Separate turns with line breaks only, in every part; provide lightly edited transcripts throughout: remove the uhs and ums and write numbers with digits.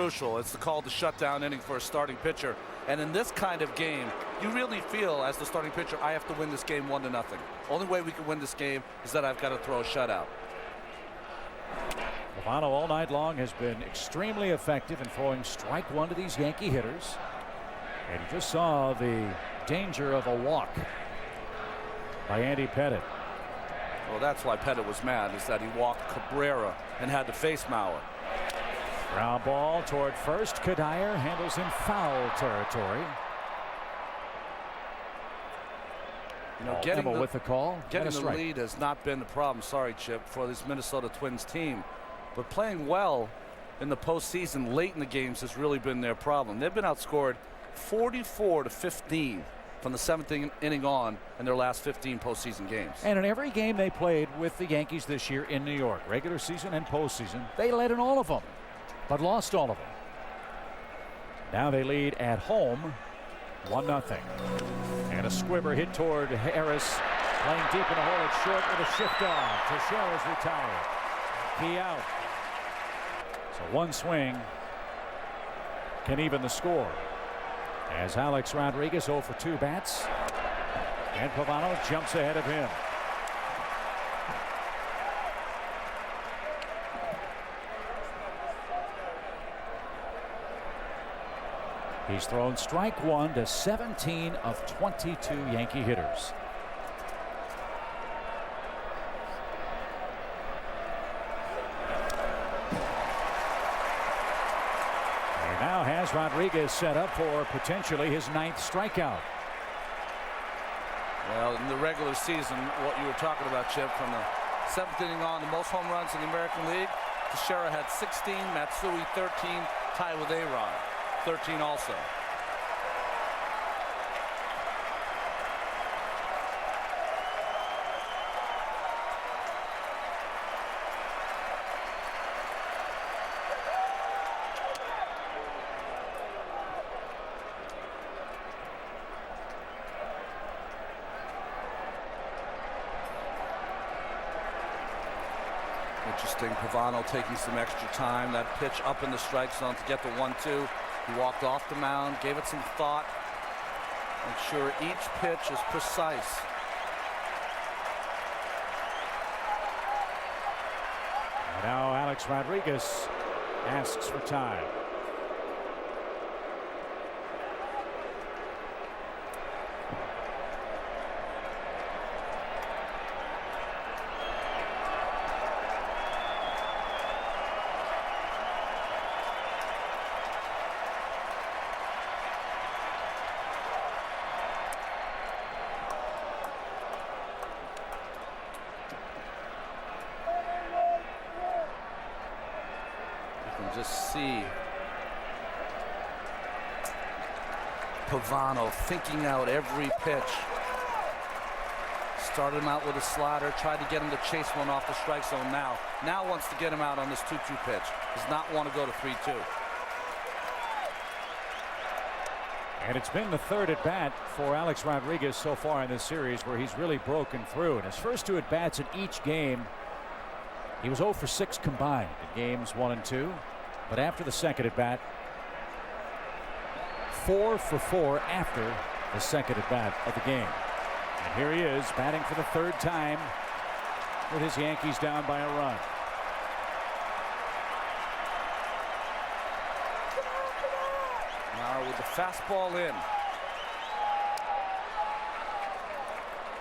crucial. It's called the shutdown inning for a starting pitcher. And in this kind of game, you really feel as the starting pitcher, I have to win this game 1-0. Only way we can win this game is that I've got to throw a shutout.
Pavano all night long has been extremely effective in throwing strike one to these Yankee hitters. And you just saw the danger of a walk by Andy Pettitte.
Well, that's why Pettitte was mad, is that he walked Cabrera and had to face Mauer.
Ground ball toward first. Kadire handles in foul territory.
You know, getting
with the call.
Getting the lead has not been the problem, sorry, Chip, for this Minnesota Twins team. But playing well in the postseason late in the games has really been their problem. They've been outscored 44-15 from the 7th inning on in their last 15 postseason games.
And in every game they played with the Yankees this year in New York, regular season and postseason, they led in all of them, but lost all of them. Now they lead at home 1-0. And a squibber hit toward Harris, playing deep in the hole. It's short with a shift off. Teixeira's retired. Key out. So one swing can even the score. As Alex Rodriguez 0 for 2 bats. And Pavano jumps ahead of him. He's thrown strike one to 17 of 22 Yankee hitters. And now has Rodriguez set up for potentially his 9th strikeout.
Well, in the regular season, what you were talking about, Chip, from the 7th inning on, the most home runs in the American League, Teixeira had 16, Matsui 13, tied with A-Rod. 13 also. Interesting, Pavano taking some extra time. That pitch up in the strike zone to get the 1-2. He walked off the mound, gave it some thought. Make sure each pitch is precise.
And now Alex Rodriguez asks for time.
Just see Pavano thinking out every pitch. Started him out with a slider, tried to get him to chase one off the strike zone. Now wants to get him out on this 2-2 pitch. Does not want to go to 3-2.
And it's been the 3rd at bat for Alex Rodriguez so far in this series where he's really broken through. In his first 2 at bats in each game, he was 0 for 6 combined in games 1 and 2. But after the 2nd at bat, 4 for 4 after the 2nd at bat of the game. And here he is batting for the 3rd time with his Yankees down by a run.
Now with the fastball in.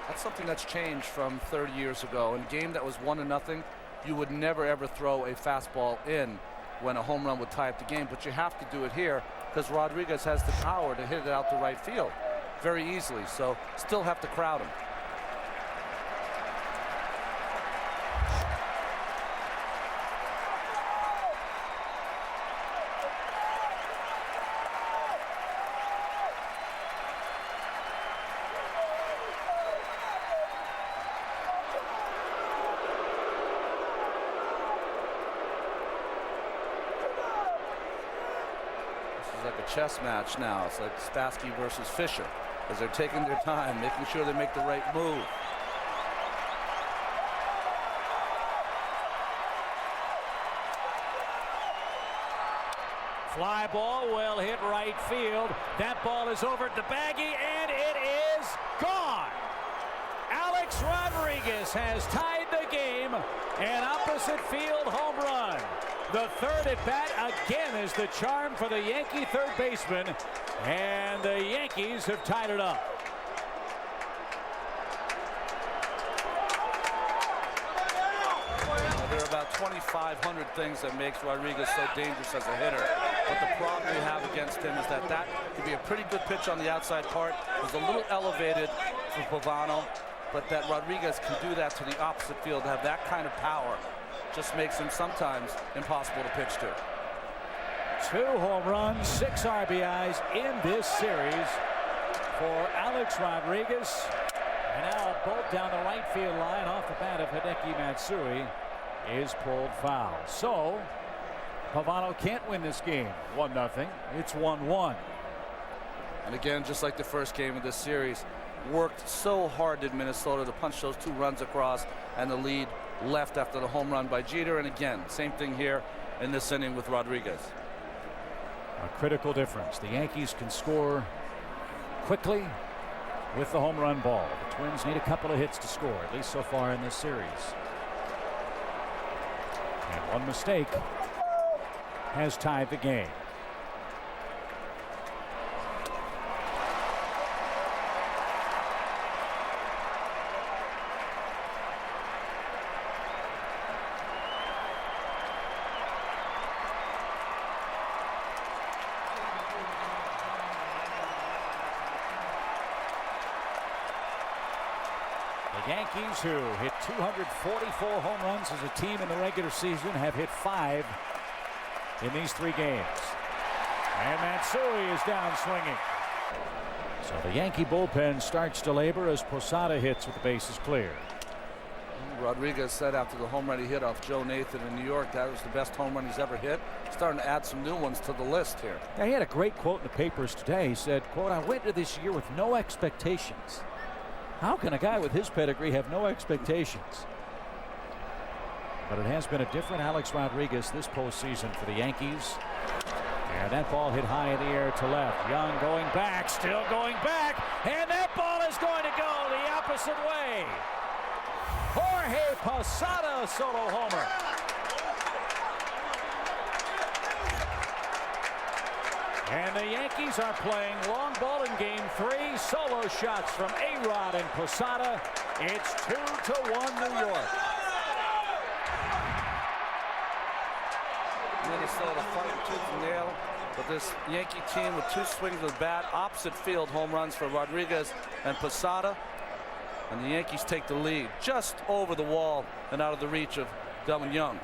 That's something that's changed from 30 years ago. In a game that was 1-0, you would never ever throw a fastball in when a home run would tie up the game, but you have to do it here because Rodriguez has the power to hit it out to right field very easily, so still have to crowd him. Like a chess match now. It's like Spassky versus Fischer as they're taking their time, making sure they make the right move.
Fly ball will hit right field. That ball is over at the baggie, and it is gone. Alex Rodriguez has tied the game. An opposite field home run. The third at bat again is the charm for the Yankee third baseman, and the Yankees have tied it up.
There are about 2,500 things that makes Rodriguez so dangerous as a hitter. But the problem we have against him is that could be a pretty good pitch on the outside part. It's a little elevated for Pavano, but that Rodriguez can do that to the opposite field, have that kind of power. Just makes him sometimes impossible to pitch to.
2 home runs, 6 RBIs in this series for Alex Rodriguez. And now a bolt down the right field line off the bat of Hideki Matsui is pulled foul. So Pavano can't win this game 1-0. It's 1-1.
And again, just like the first game of this series, worked so hard in Minnesota to punch those 2 runs across, and the lead left after the home run by Jeter. And again, same thing here in this inning with Rodriguez.
A critical difference. The Yankees can score quickly with the home run ball. The Twins need a couple of hits to score, at least so far in this series. And one mistake has tied the game. The Yankees, who hit 244 home runs as a team in the regular season, have hit 5 in these 3 games. And Matsui is down swinging. So the Yankee bullpen starts to labor as Posada hits with the bases clear.
Rodriguez said after the home run he hit off Joe Nathan in New York, that was the best home run he's ever hit. Starting to add some new ones to the list here.
Now, he had a great quote in the papers today. He said, quote, "I went into this year with no expectations." How can a guy with his pedigree have no expectations? But it has been a different Alex Rodriguez this postseason for the Yankees. And that ball hit high in the air to left. Young going back, still going back, and that ball is going to go the opposite way. Jorge Posada, solo homer. And the Yankees are playing long ball in game 3. Solo shots from A-Rod and Posada. It's 2-1 New York.
Minnesota fighting tooth and nail, but this Yankee team with 2 swings of the bat, opposite field home runs for Rodriguez and Posada. And the Yankees take the lead just over the wall and out of the reach of Delvin Young.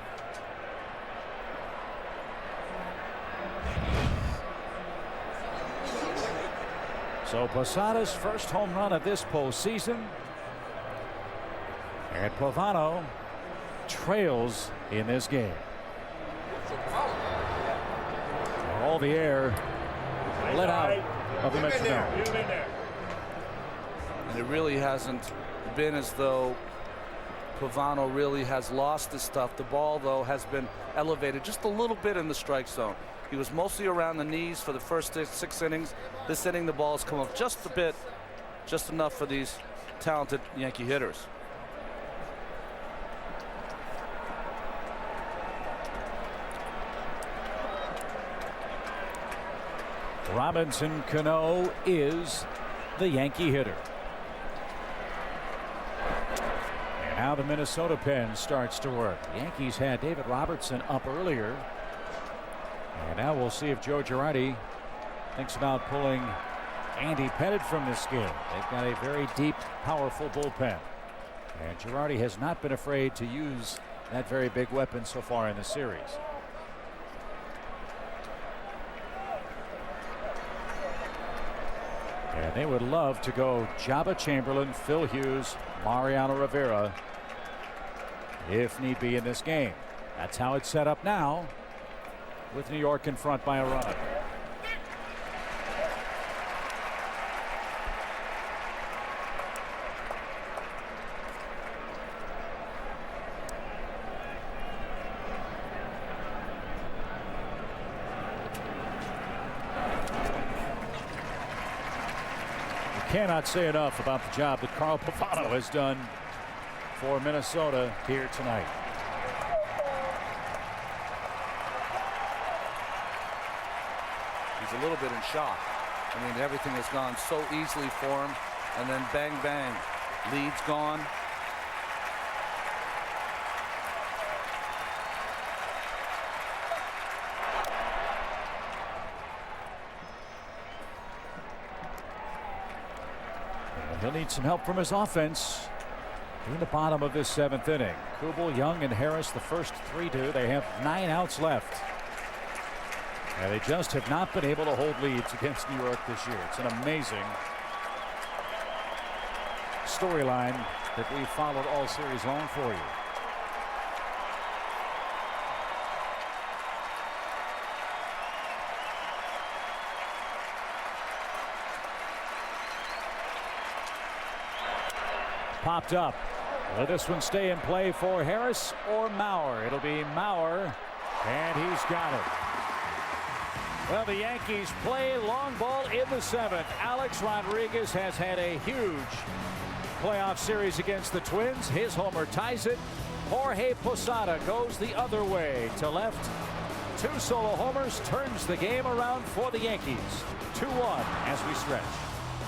So Posada's first home run of this postseason. And Pavano trails in this game. All the air let out of the metronome.
And it really hasn't been as though Pavano really has lost his stuff. The ball, though, has been elevated just a little bit in the strike zone. He was mostly around the knees for the first 6 innings. This inning, the ball's come up just a bit, just enough for these talented Yankee hitters.
Robinson Cano is the Yankee hitter. And now the Minnesota pen starts to work. The Yankees had David Robertson up earlier. And now we'll see if Joe Girardi thinks about pulling Andy Pettitte from this game. They've got a very deep, powerful bullpen. And Girardi has not been afraid to use that very big weapon so far in the series. And they would love to go Jabba Chamberlain, Phil Hughes, Mariano Rivera if need be in this game. That's how it's set up now, with New York in front by a run. Cannot say enough about the job that Carl Pavano has done for Minnesota here tonight.
He's a little bit in shock. I mean, everything has gone so easily for him, and then bang, bang, lead's gone.
He'll need some help from his offense in the bottom of this 7th inning. Kubel, Young, and Harris, the first 3 do. They have 9 outs left. And they just have not been able to hold leads against New York this year. It's an amazing storyline that we've followed all series long for you. Popped up. Will this one stay in play for Harris or Mauer? It'll be Mauer, and he's got it. Well, the Yankees play long ball in the 7th. Alex Rodriguez has had a huge playoff series against the Twins. His homer ties it. Jorge Posada goes the other way to left. 2 solo homers, turns the game around for the Yankees. 2-1 as we stretch.